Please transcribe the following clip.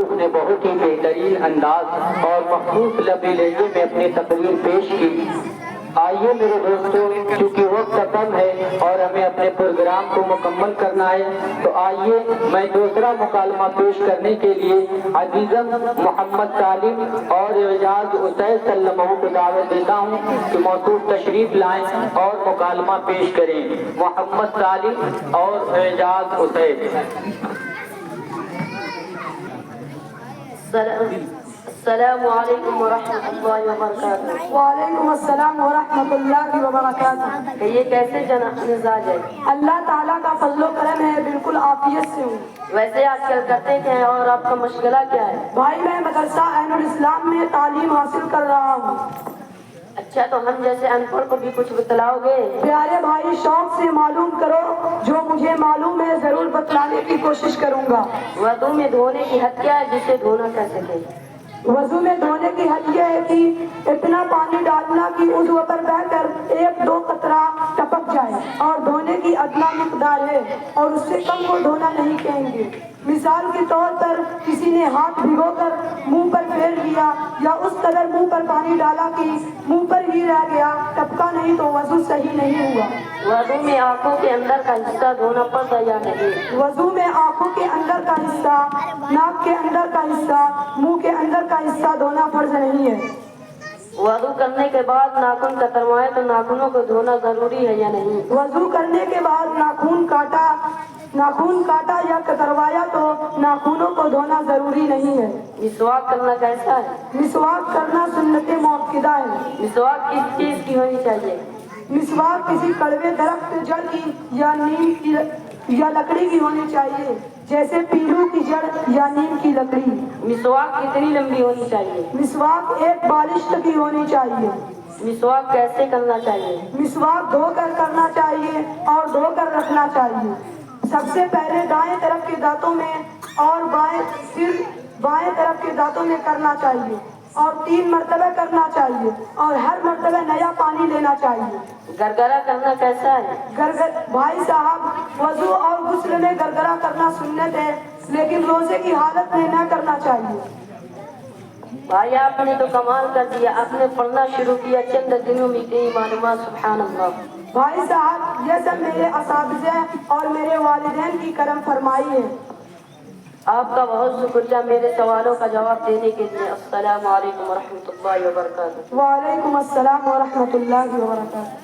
معروف نے بہت ہی بہترین انداز اور مخصوص لبِ لہجے میں اپنی تقریر پیش کی۔ آئیے میرے دوستوں، چونکہ وقت کم ہے اور ہمیں اپنے پروگرام کو مکمل کرنا ہے، تو آئیے میں دوسرا مکالمہ پیش کرنے کے لیے عزیزم محمد سالم اور اعجاز اسید سلمہ کو دعوت دیتا ہوں کہ موصوف تشریف لائیں اور مکالمہ پیش کریں۔ محمد سالم اور اعجاز اسید۔ السلام علیکم ورحمۃ اللہ وبرکاتہ۔ وعلیکم السلام ورحمۃ اللہ وبرکاتہ۔ کہ یہ کیسے مزاج ہے؟ اللہ تعالیٰ کا فضل و کرم ہے، بالکل عافیت سے ہوں۔ ویسے آج کل کرتے کیا ہیں اور آپ کا مشغلہ کیا ہے؟ بھائی میں مدرسہ عین الاسلام میں تعلیم حاصل کر رہا ہوں۔ اچھا، تو ہم جیسے ان پڑھ کو بھی کچھ بتلاؤ گے؟ پیارے بھائی شوق سے معلوم کرو، جو مجھے معلوم ہے ضرور بتلانے کی کوشش کروں گا۔ وضو میں دھونے کی حد کیا ہے جسے دھونا کر سکے؟ وضو میں دھونے کی حد یہ ہے کہ اتنا پانی ڈالنا کہ عضو پر بہ کر 1-2 قطرہ ٹپک جائے، اور دھونے کی ادنا مقدار ہے، اور اس سے کم کو دھونا نہیں کہیں گے۔ مثال کے طور پر کسی نے ہاتھ بھگو کر منہ پر پھیر لیا، یا اس قدر منہ پر پانی ڈالا کہ منہ پر ہی رہ گیا، ٹپکا نہیں، تو وضو صحیح نہیں ہوا۔ وضو میں آنکھوں کے اندر کا حصہ دھونا پڑتا یا نہیں؟ وضو میں آنکھوں کے اندر کا حصہ، ناک کے اندر کا حصہ، منہ کے اندر کا حصہ دھونا فرض نہیں ہے۔ وضو کرنے کے بعد ناخن کتروائے تو ناخنوں کو دھونا ضروری ہے یا نہیں؟ وضو کرنے کے بعد ناخون کاٹا یا کتروایا تو ناخونوں کو دھونا ضروری نہیں ہے۔ مسواک کرنا کیسا ہے؟ مسواک کرنا سنت مؤکدہ ہے۔ مسواک کس چیز کی ہونی چاہیے؟ مسواک کسی کڑوے درخت جڑ کی یا نیم کی یا لکڑی کی ہونی چاہیے، جیسے پیلو کی جڑ یا نیم کی لکڑی۔ مسواک کتنی لمبی ہونی چاہیے؟ مسواک 1 بالشت کی ہونی چاہیے۔ مسواک کیسے کرنا چاہیے؟ مسواک دھو کر کرنا چاہیے اور دھو کر رکھنا چاہیے۔ سب سے پہلے دائیں طرف کے دانتوں میں اور بائیں طرف کے دانتوں میں کرنا چاہیے، اور 3 مرتبہ کرنا چاہیے، اور ہر مرتبہ نیا پانی لینا چاہیے۔ گرگرہ کرنا کیسا ہے؟ بھائی صاحب، وضو اور غسل میں گرگرہ کرنا سنت ہے، لیکن روزے کی حالت میں نہ کرنا چاہیے۔ بھائی آپ نے تو کمال کر دیا، آپ نے پڑھنا شروع کیا چند دنوں میں کئی معلومات، سبحان اللہ۔ بھائی صاحب، یہ سب میرے اساتذہ اور میرے والدین کی کرم فرمائی ہے۔ آپ کا بہت شکریہ میرے سوالوں کا جواب دینے کے لیے۔ السلام علیکم ورحمۃ اللہ وبرکاتہ۔ وعلیکم السلام ورحمۃ اللہ وبرکاتہ۔